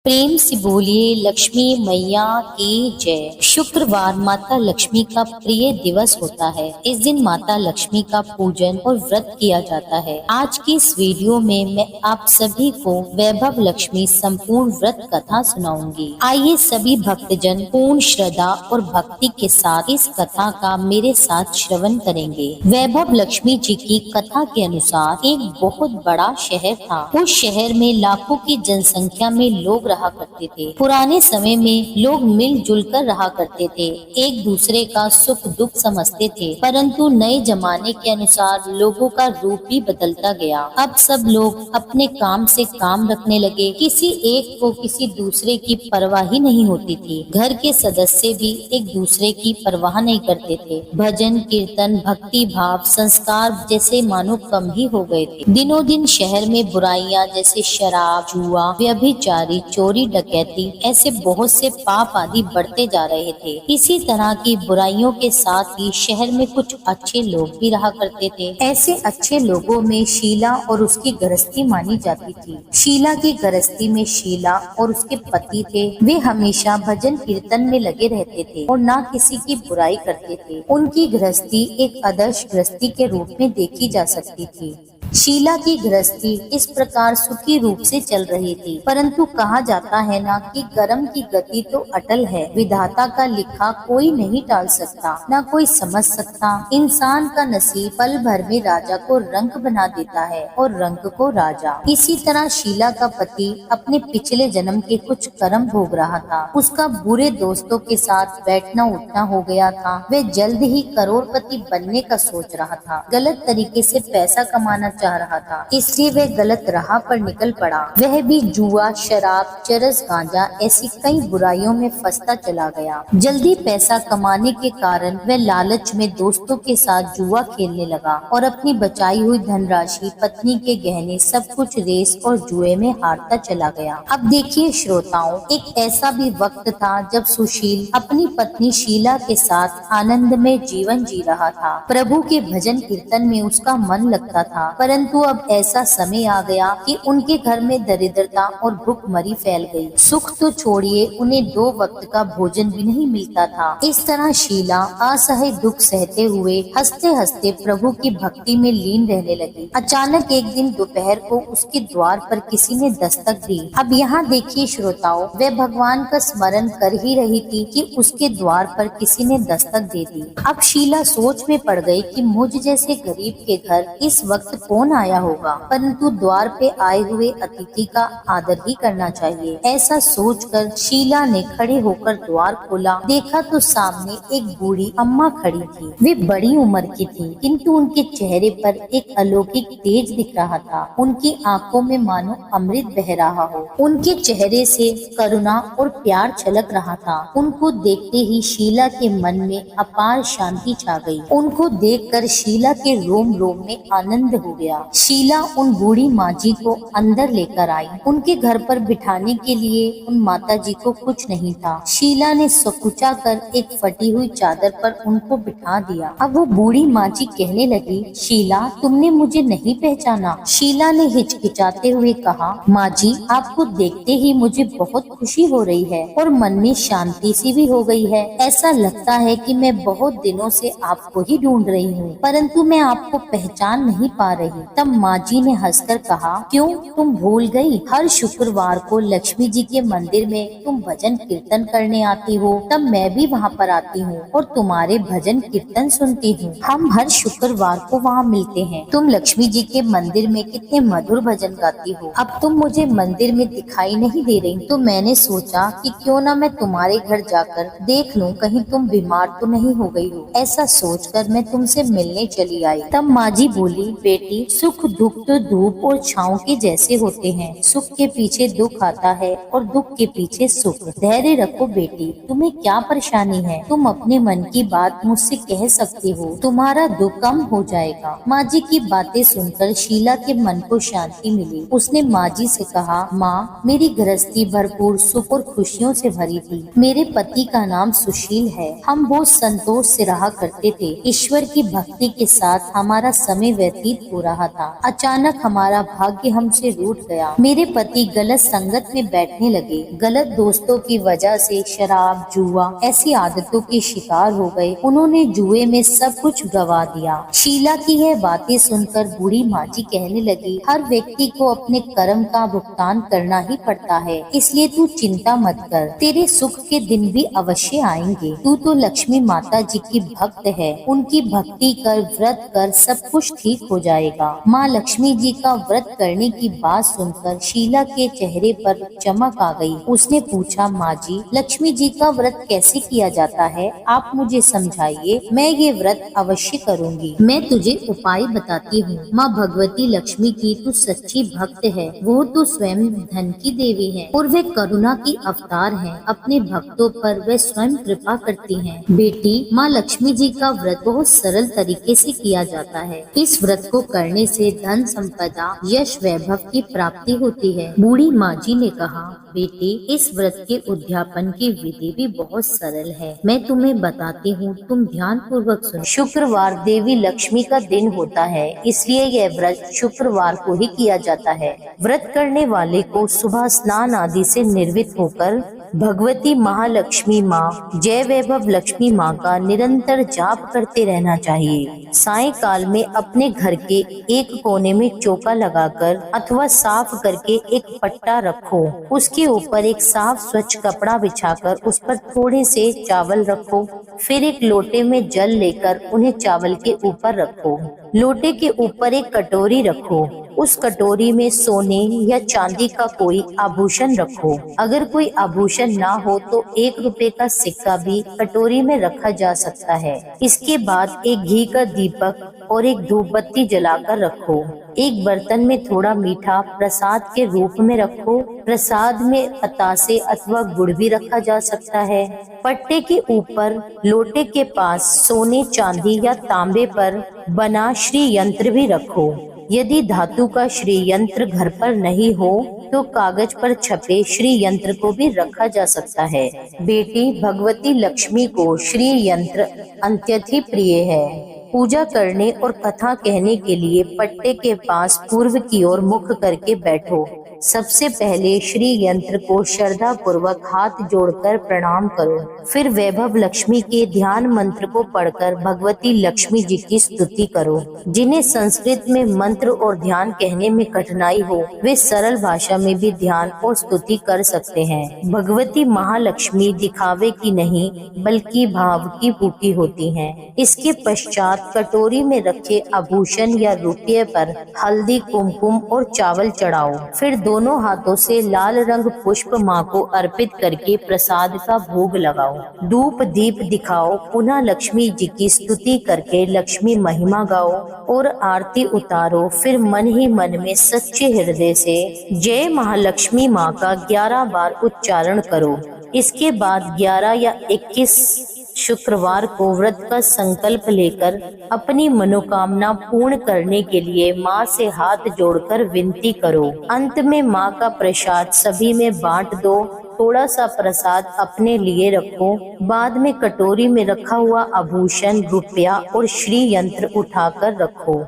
प्रेम से बोलिए लक्ष्मी मैया की जय। शुक्रवार माता लक्ष्मी का प्रिय दिवस होता है। इस दिन माता लक्ष्मी का पूजन और व्रत किया जाता है। आज की इस वीडियो में मैं आप सभी को वैभव लक्ष्मी संपूर्ण व्रत कथा सुनाऊंगी। आइए सभी भक्तजन पूर्ण श्रद्धा और भक्ति के साथ इस कथा का मेरे साथ श्रवण करेंगे। वैभव लक्ष्मी जी की कथा के अनुसार एक बहुत बड़ा शहर था। उस शहर में लाखों की जनसंख्या में लोग रहा करते थे। पुराने समय में लोग मिलजुल कर रहा करते थे, एक दूसरे का सुख दुख समझते थे। परंतु नए जमाने के अनुसार लोगों का रूप भी बदलता गया। अब सब लोग अपने काम से काम रखने लगे। किसी एक को किसी दूसरे की परवाह ही नहीं होती थी। घर के सदस्य भी एक दूसरे की परवाह नहीं करते थे। भजन कीर्तन भक्ति भाव संस्कार जैसे मानो कम ही हो गए थे। दिनों दिन शहर में बुराइयां जैसे शराब जुआ व्यभिचारी चोरी डकैती ऐसे बहुत से पाप आदि बढ़ते जा रहे थे। इसी तरह की बुराइयों के साथ ही शहर में कुछ अच्छे लोग भी रहा करते थे। ऐसे अच्छे लोगों में शीला और उसकी गृहस्थी मानी जाती थी। शीला की गृहस्थी में शीला और उसके पति थे। वे हमेशा भजन कीर्तन में लगे रहते थे और ना किसी की बुराई करते थे। उनकी गृहस्थी एक आदर्श गृहस्थी के रूप में देखी जा सकती थी। शीला की गृहस्थी इस प्रकार सुखी रूप से चल रही थी। परंतु कहा जाता है ना कि कर्म की गति तो अटल है, विधाता का लिखा कोई नहीं टाल सकता, ना कोई समझ सकता। इंसान का नसीब पल भर में राजा को रंक बना देता है और रंक को राजा। इसी तरह शीला का पति अपने पिछले जन्म के कुछ कर्म भोग रहा था। उसका बुरे दोस्तों के साथ बैठना उठना हो गया था। वह जल्द ही करोड़पति बनने का सोच रहा था। गलत तरीके से पैसा कमाना चाह रहा था, इसलिए वह गलत राह पर निकल पड़ा। वह भी जुआ शराब चरस गांजा ऐसी कई बुराइयों में फंसता चला गया। जल्दी पैसा कमाने के कारण वह लालच में दोस्तों के साथ जुआ खेलने लगा और अपनी बचाई हुई धनराशि पत्नी के गहने सब कुछ रेस और जुए में हारता चला गया। अब देखिए श्रोताओं, एक ऐसा भी वक्त था जब सुशील अपनी पत्नी शीला के साथ आनंद में जीवन जी रहा था। प्रभु के भजन कीर्तन में उसका मन लगता था। परंतु अब ऐसा समय आ गया कि उनके घर में दरिद्रता और भूखमरी फैल गई। सुख तो छोड़िए, उन्हें 2 वक्त का भोजन भी नहीं मिलता था। इस तरह शीला असह्य दुख सहते हुए हंसते हंसते प्रभु की भक्ति में लीन रहने लगी। अचानक एक दिन दोपहर को उसके द्वार पर किसी ने दस्तक दी। अब यहाँ देखिए श्रोताओं, वह भगवान का स्मरण कर ही रही थी कि उसके द्वार पर किसी ने दस्तक दे दी। अब शीला सोच में पड़ गई कि मुझ जैसे गरीब के घर इस वक्त कौन आया होगा, परंतु द्वार पे आए हुए अतिथि का आदर ही करना चाहिए। ऐसा सोचकर शीला ने खड़े होकर द्वार खोला। देखा तो सामने एक बूढ़ी अम्मा खड़ी थी। वे बड़ी उम्र की थी, किंतु उनके चेहरे पर एक अलौकिक तेज दिख रहा था। उनकी आंखों में मानो अमृत बह रहा हो। उनके चेहरे से करुणा और प्यार छलक रहा था। उनको देखते ही शीला के मन में अपार शांति छा गई। उनको देखकर शीला के रोम रोम में आनंद हो गया। शीला उन बूढ़ी माँ जी को अंदर लेकर आई। उनके घर पर बिठाने के लिए उन माता जी को कुछ नहीं था। शीला ने सकुचा कर एक फटी हुई चादर पर उनको बिठा दिया। अब वो बूढ़ी माँ जी कहने लगी, शीला तुमने मुझे नहीं पहचाना? शीला ने हिचकिचाते हुए कहा, माँ जी आपको देखते ही मुझे बहुत खुशी हो रही है और मन में शांति सी भी हो गई है। ऐसा लगता है कि मैं बहुत दिनों से आपको ही ढूंढ रही हूँ, परंतु मैं आपको पहचान नहीं पा रही। तब माँ जी ने हंसकर कहा, क्यों तुम भूल गई? हर शुक्रवार को लक्ष्मी जी के मंदिर में तुम भजन कीर्तन करने आती हो, तब मैं भी वहाँ पर आती हूँ और तुम्हारे भजन कीर्तन सुनती हूँ। हम हर शुक्रवार को वहाँ मिलते हैं। तुम लक्ष्मी जी के मंदिर में कितने मधुर भजन गाती हो। अब तुम मुझे मंदिर में दिखाई नहीं दे रही, तो मैंने सोचा कि क्यों ना मैं तुम्हारे घर जाकर देख लूं, कहीं तुम बीमार तो नहीं हो गई हो। ऐसा सोचकर मैं तुमसे मिलने चली आई। तब माँ जी बोली, बेटी सुख दुख तो धूप और छांव के जैसे होते हैं। सुख के पीछे दुख आता है और दुख के पीछे सुख। धैर्य रखो बेटी, तुम्हें क्या परेशानी है? तुम अपने मन की बात मुझसे कह सकती हो, तुम्हारा दुख कम हो जाएगा। माँ जी की बातें सुनकर शीला के मन को शांति मिली। उसने माँ जी से कहा, माँ मेरी गृहस्थी भरपूर सुख और खुशियों से भरी थी। मेरे पति का नाम सुशील है। हम बहुत संतोष से रहा करते थे। ईश्वर की भक्ति के साथ हमारा समय व्यतीत हो रहा रहा था। अचानक हमारा भाग्य हमसे रूठ गया। मेरे पति गलत संगत में बैठने लगे, गलत दोस्तों की वजह से शराब, जुआ ऐसी आदतों के शिकार हो गए। उन्होंने जुए में सब कुछ गवा दिया। शीला की यह बातें सुनकर बूढ़ी माँ जी कहने लगी, हर व्यक्ति को अपने कर्म का भुगतान करना ही पड़ता है, इसलिए तू चिंता मत कर, तेरे सुख के दिन भी अवश्य आएंगे। तू तो लक्ष्मी माता जी की भक्त है, उनकी भक्ति कर, व्रत कर, सब कुछ ठीक हो जाएगा। माँ लक्ष्मी जी का व्रत करने की बात सुनकर शीला के चेहरे पर चमक आ गई। उसने पूछा, माँ जी, लक्ष्मी जी का व्रत कैसे किया जाता है, आप मुझे समझाइए, मैं ये व्रत अवश्य करूँगी। मैं तुझे उपाय बताती हूँ। माँ भगवती लक्ष्मी की तू सच्ची भक्त है, वो तो स्वयं धन की देवी है और वे करुणा की अवतार है। अपने भक्तों पर वे स्वयं कृपा करती हैं। बेटी, माँ लक्ष्मी जी का व्रत बहुत सरल तरीके से किया जाता है। इस व्रत को करने से धन संपदा, यश, वैभव की प्राप्ति होती है। बूढ़ी माँ जी ने कहा, बेटी, इस व्रत के उद्यापन की विधि भी बहुत सरल है, मैं तुम्हें बताती हूँ, तुम ध्यान पूर्वक सुनो। शुक्रवार देवी लक्ष्मी का दिन होता है, इसलिए यह व्रत शुक्रवार को ही किया जाता है। व्रत करने वाले को सुबह स्नान आदि से निर्वित होकर भगवती महालक्ष्मी माँ, जय वैभव लक्ष्मी माँ का निरंतर जाप करते रहना चाहिए। सायंकाल में अपने घर के एक कोने में चौका लगाकर अथवा साफ करके एक पट्टा रखो। उसके ऊपर एक साफ स्वच्छ कपड़ा बिछाकर उस पर थोड़े से चावल रखो। फिर एक लोटे में जल लेकर उन्हें चावल के ऊपर रखो। लोटे के ऊपर एक कटोरी रखो। उस कटोरी में सोने या चांदी का कोई आभूषण रखो। अगर कोई आभूषण ना हो तो 1 रुपए का सिक्का भी कटोरी में रखा जा सकता है। इसके बाद एक घी का दीपक और एक धूप बत्ती जलाकर रखो। एक बर्तन में थोड़ा मीठा प्रसाद के रूप में रखो। प्रसाद में बतासे अथवा गुड़ भी रखा जा सकता है। पट्टे के ऊपर लोटे के पास सोने, चांदी या तांबे पर बना श्री यंत्र भी रखो। यदि धातु का श्री यंत्र घर पर नहीं हो तो कागज पर छपे श्री यंत्र को भी रखा जा सकता है। बेटी, भगवती लक्ष्मी को श्री यंत्र अत्यंत ही प्रिय है। पूजा करने और कथा कहने के लिए पट्टे के पास पूर्व की ओर मुख करके बैठो। सबसे पहले श्री यंत्र को श्रद्धा पूर्वक हाथ जोड़कर प्रणाम करो। फिर वैभव लक्ष्मी के ध्यान मंत्र को पढ़कर भगवती लक्ष्मी जी की स्तुति करो। जिन्हें संस्कृत में मंत्र और ध्यान कहने में कठिनाई हो, वे सरल भाषा में भी ध्यान और स्तुति कर सकते हैं। भगवती महालक्ष्मी दिखावे की नहीं बल्कि भाव की भूखी होती हैं। इसके पश्चात कटोरी में रखे आभूषण या रुपये पर हल्दी, कुमकुम और चावल चढ़ाओ। फिर दोनों हाथों से लाल रंग पुष्प माँ को अर्पित करके प्रसाद का भोग लगाओ। धूप दीप दिखाओ। पुनः लक्ष्मी जी की स्तुति करके लक्ष्मी महिमा गाओ और आरती उतारो। फिर मन ही मन में सच्चे हृदय से जय महालक्ष्मी माँ का 11 बार उच्चारण करो। इसके बाद 11 या 21 शुक्रवार को व्रत का संकल्प लेकर अपनी मनोकामना पूर्ण करने के लिए माँ से हाथ जोड़कर विनती करो। अंत में माँ का प्रसाद सभी में बांट दो। थोड़ा सा प्रसाद अपने लिए रखो। बाद में कटोरी में रखा हुआ आभूषण, रुपया और श्री यंत्र उठाकर रखो।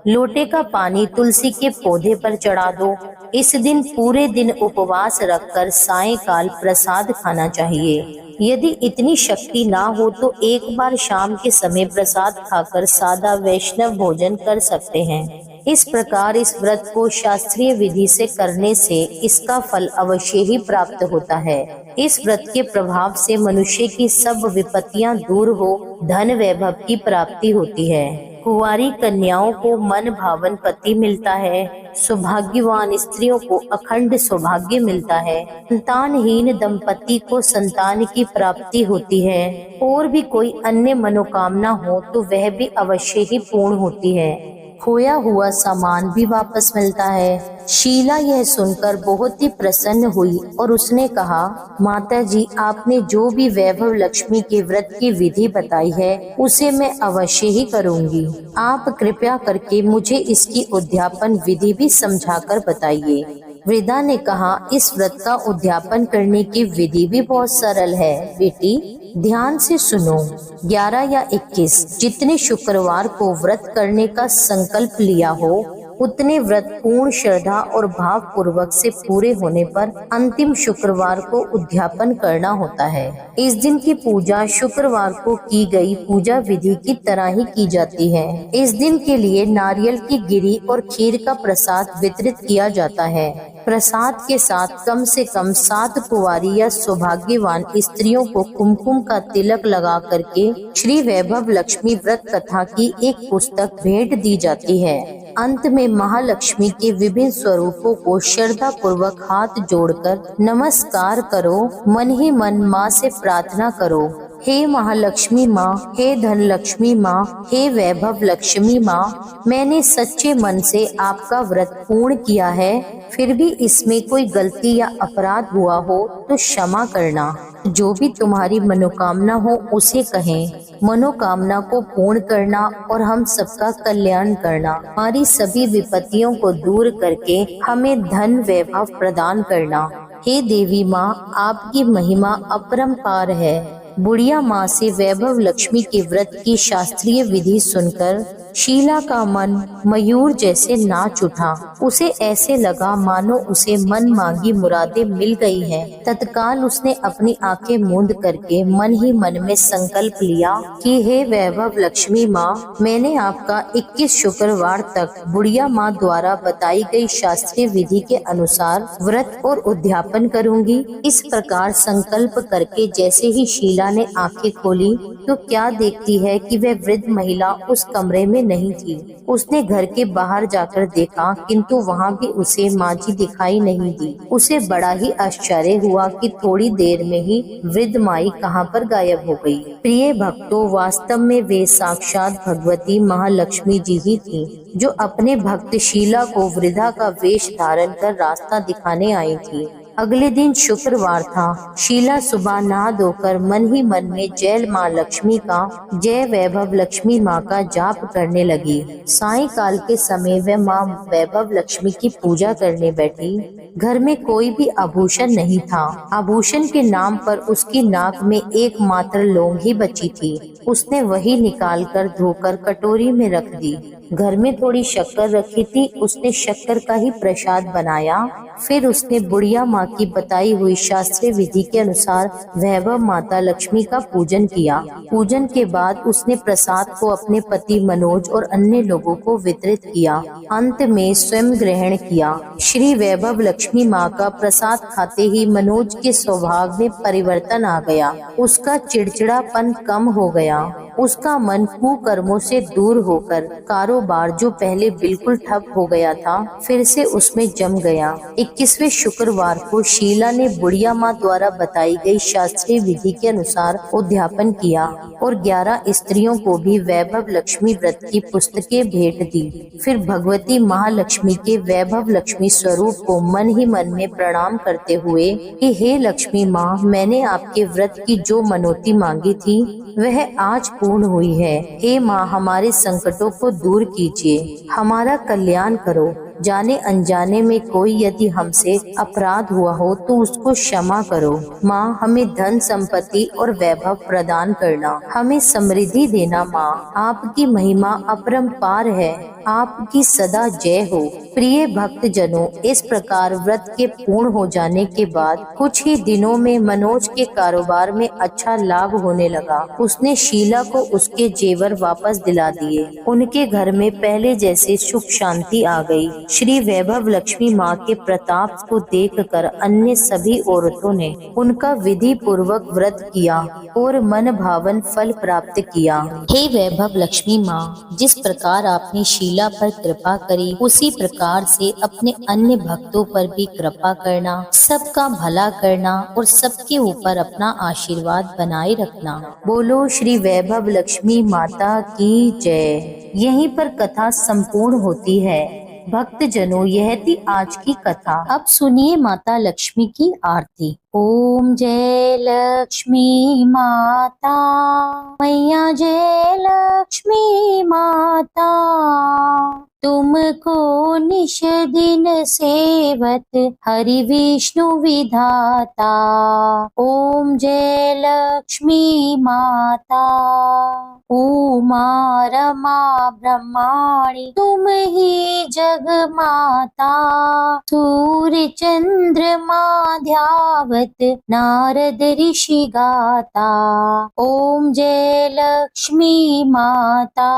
लोटे का पानी तुलसी के पौधे पर चढ़ा दो। इस दिन पूरे दिन उपवास रखकर सायंकाल प्रसाद खाना चाहिए। यदि इतनी शक्ति ना हो तो एक बार शाम के समय प्रसाद खाकर सादा वैष्णव भोजन कर सकते हैं। इस प्रकार इस व्रत को शास्त्रीय विधि से करने से इसका फल अवश्य ही प्राप्त होता है। इस व्रत के प्रभाव से मनुष्य की सब विपत्तियां दूर हो, धन वैभव की प्राप्ति होती है। कुंवारी कन्याओं को मन भावन पति मिलता है। सौभाग्यवान स्त्रियों को अखंड सौभाग्य मिलता है। संतानहीन दंपति को संतान की प्राप्ति होती है। और भी कोई अन्य मनोकामना हो तो वह भी अवश्य ही पूर्ण होती है। खोया हुआ सामान भी वापस मिलता है। शीला यह सुनकर बहुत ही प्रसन्न हुई और उसने कहा, माता जी, आपने जो भी वैभव लक्ष्मी के व्रत की विधि बताई है उसे मैं अवश्य ही करूंगी। आप कृपया करके मुझे इसकी उद्यापन विधि भी समझाकर बताइए। वृद्धा ने कहा, इस व्रत का उद्यापन करने की विधि भी बहुत सरल है। बेटी, ध्यान से सुनो। 11 या 21 जितने शुक्रवार को व्रत करने का संकल्प लिया हो उतने व्रत पूर्ण श्रद्धा और भाव पूर्वक से पूरे होने पर अंतिम शुक्रवार को उद्यापन करना होता है। इस दिन की पूजा शुक्रवार को की गई पूजा विधि की तरह ही की जाती है। इस दिन के लिए नारियल की गिरी और खीर का प्रसाद वितरित किया जाता है। प्रसाद के साथ कम से कम 7 कुंवारी या सौभाग्यवान स्त्रियों को कुमकुम का तिलक लगा करके श्री वैभव लक्ष्मी व्रत कथा की एक पुस्तक भेंट दी जाती है। अंत में महालक्ष्मी के विभिन्न स्वरूपों को श्रद्धा पूर्वक हाथ जोड़कर नमस्कार करो, मन ही मन माँ से प्रार्थना करो, हे महालक्ष्मी माँ, हे धन लक्ष्मी माँ, हे वैभव लक्ष्मी माँ, मैंने सच्चे मन से आपका व्रत पूर्ण किया है, फिर भी इसमें कोई गलती या अपराध हुआ हो तो क्षमा करना। जो भी तुम्हारी मनोकामना हो उसे कहें। मनोकामना को पूर्ण करना और हम सबका कल्याण करना, हमारी सभी विपत्तियों को दूर करके हमें धन वैभव प्रदान करना। हे देवी माँ, आपकी महिमा अपरंपार है। बुढ़िया माँ से वैभव लक्ष्मी के व्रत की शास्त्रीय विधि सुनकर शीला का मन मयूर जैसे नाच उठा। उसे ऐसे लगा मानो उसे मन मांगी मुरादें मिल गई हैं। तत्काल उसने अपनी आंखें मूंद करके मन ही मन में संकल्प लिया कि हे वैभव लक्ष्मी माँ, मैंने आपका 21 शुक्रवार तक बुढ़िया माँ द्वारा बताई गई शास्त्रीय विधि के अनुसार व्रत और उद्यापन करूंगी। इस प्रकार संकल्प करके जैसे ही शीला ने आंखें खोली तो क्या देखती है कि वह वृद्ध महिला उस कमरे में नहीं थी। उसने घर के बाहर जाकर देखा किंतु वहाँ भी उसे माँ जी दिखाई नहीं दी। उसे बड़ा ही आश्चर्य हुआ कि थोड़ी देर में ही वृद्ध माई कहाँ पर गायब हो गई। प्रिय भक्तों, वास्तव में वे साक्षात भगवती महालक्ष्मी जी ही थी, जो अपने भक्त शीला को वृद्धा का वेश धारण कर रास्ता दिखाने आई थी। अगले दिन शुक्रवार था। शीला सुबह नहा धोकर मन ही मन में जय माँ लक्ष्मी का, जय वैभव लक्ष्मी माँ का जाप करने लगी। सायंकाल के समय वह माँ वैभव लक्ष्मी की पूजा करने बैठी। घर में कोई भी आभूषण नहीं था। आभूषण के नाम पर उसकी नाक में एकमात्र लौंग ही बची थी। उसने वही निकालकर धोकर कटोरी में रख दी। घर में थोड़ी शक्कर रखी थी, उसने शक्कर का ही प्रसाद बनाया। फिर उसने बुढ़िया माँ की बताई हुई शास्त्रीय विधि के अनुसार वैभव माता लक्ष्मी का पूजन किया। पूजन के बाद उसने प्रसाद को अपने पति मनोज और अन्य लोगों को वितरित किया। अंत में स्वयं ग्रहण किया। श्री वैभव लक्ष्मी माँ का प्रसाद खाते ही मनोज के स्वभाव में परिवर्तन आ गया। उसका चिड़चिड़ापन कम हो गया। उसका मन कुकर्मों से दूर होकर कारोबार जो पहले बिल्कुल ठप हो गया था फिर से उसमें जम गया। 21वें शुक्रवार को शीला ने बुढ़िया माँ द्वारा बताई गई शास्त्रीय विधि के अनुसार उद्यापन किया और 11 स्त्रियों को भी वैभव लक्ष्मी व्रत की पुस्तकें भेंट दी। फिर भगवती महालक्ष्मी के वैभव लक्ष्मी स्वरूप को मन ही मन में प्रणाम करते हुए कि हे लक्ष्मी माँ, मैंने आपके व्रत की जो मनोती मांगी थी वह आज पूर्ण हुई है। हे माँ, हमारे संकटों को दूर कीजिए, हमारा कल्याण करो। जाने अनजाने में कोई यदि हमसे अपराध हुआ हो तो उसको क्षमा करो। माँ, हमें धन संपत्ति और वैभव प्रदान करना, हमें समृद्धि देना। माँ, आपकी महिमा अपरंपार है, आपकी सदा जय हो। प्रिय भक्त जनों, इस प्रकार व्रत के पूर्ण हो जाने के बाद कुछ ही दिनों में मनोज के कारोबार में अच्छा लाभ होने लगा। उसने शीला को उसके जेवर वापस दिला दिए। उनके घर में पहले जैसे सुख शांति आ गई। श्री वैभव लक्ष्मी माँ के प्रताप को देखकर अन्य सभी औरतों ने उनका विधि पूर्वक व्रत किया और मन भावन फल प्राप्त किया। हे वैभव लक्ष्मी माँ, जिस प्रकार आपने शीला पर कृपा करी उसी प्रकार से अपने अन्य भक्तों पर भी कृपा करना, सबका भला करना और सबके ऊपर अपना आशीर्वाद बनाए रखना। बोलो श्री वैभव लक्ष्मी माता की जय। यहीं पर कथा संपूर्ण होती है। भक्तजनों, यह थी आज की कथा। अब सुनिए माता लक्ष्मी की आरती। ओम जय लक्ष्मी माता, मैया जय लक्ष्मी माता, तुमको निश दिन सेवत हरि विष्णु विधाता। ओम जय लक्ष्मी माता, उमा रमा ब्रह्माणी तुम ही जग माता, सूर्य चंद्रमा ध्यावत नारद ऋषि गाता। ओम जय लक्ष्मी माता,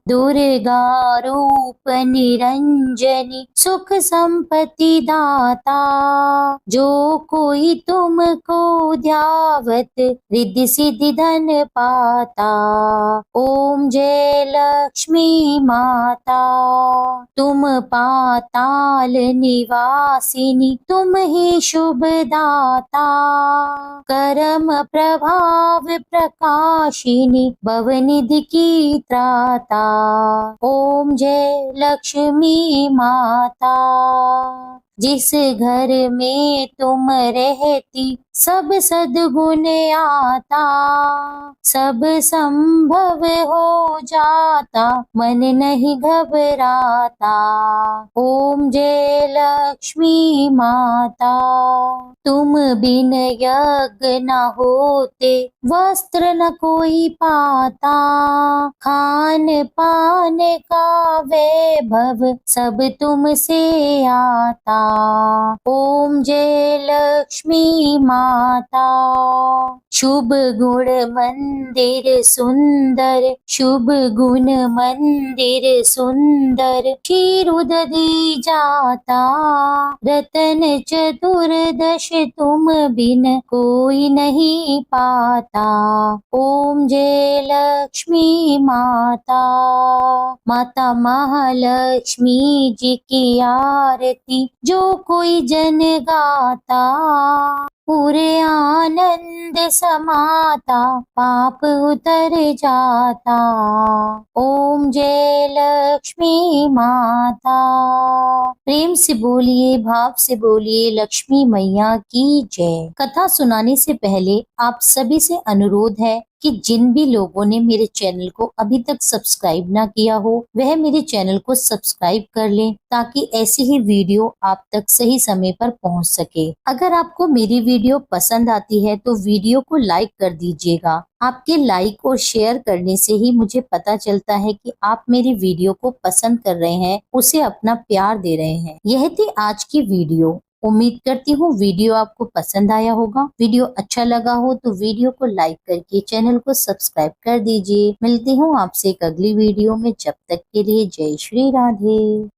दुर्गा रूप निरंजनी सुख संपत्ति दाता, जो कोई तुमको ध्यावत रिद्धि सिद्धि धन पाता। ओम जय लक्ष्मी माता, तुम पाताल निवासिनी तुम ही शुभ दाता, करम प्रभाव प्रकाशिनी भवनिधि की त्राता। ओम जय लक्ष्मी माता, जिस घर में तुम रहती सब सद्गुण आता, सब संभव हो जाता मन नहीं घबराता। ओम जय लक्ष्मी माता, तुम बिन यज्ञ न होते वस्त्र न कोई पाता, खान पान का वैभव सब तुमसे आता। ओम जय लक्ष्मी माता, शुभ गुण मंदिर सुंदर, शुभ गुण मंदिर सुंदर, क्षीरोद दी जाता, रतन चतुर्दश तुम बिन कोई नहीं पाता। ओम जय लक्ष्मी माता, माता महालक्ष्मी जी की आरती जो कोई जन गाता, पूरे आनंद समाता पाप उतर जाता। ओम जय लक्ष्मी माता, प्रेम से बोलिए, भाव से बोलिए, लक्ष्मी मैया की जय। कथा सुनाने से पहले आप सभी से अनुरोध है कि जिन भी लोगों ने मेरे चैनल को अभी तक सब्सक्राइब ना किया हो वह मेरे चैनल को सब्सक्राइब कर लें, ताकि ऐसी ही वीडियो आप तक सही समय पर पहुंच सके। अगर आपको मेरी वीडियो पसंद आती है तो वीडियो को लाइक कर दीजिएगा। आपके लाइक और शेयर करने से ही मुझे पता चलता है कि आप मेरी वीडियो को पसंद कर रहे हैं, उसे अपना प्यार दे रहे हैं। यह थी आज की वीडियो। उम्मीद करती हूँ वीडियो आपको पसंद आया होगा। वीडियो अच्छा लगा हो तो वीडियो को लाइक करके चैनल को सब्सक्राइब कर दीजिए। मिलती हूँ आपसे एक अगली वीडियो में, जब तक के लिए जय श्री राधे।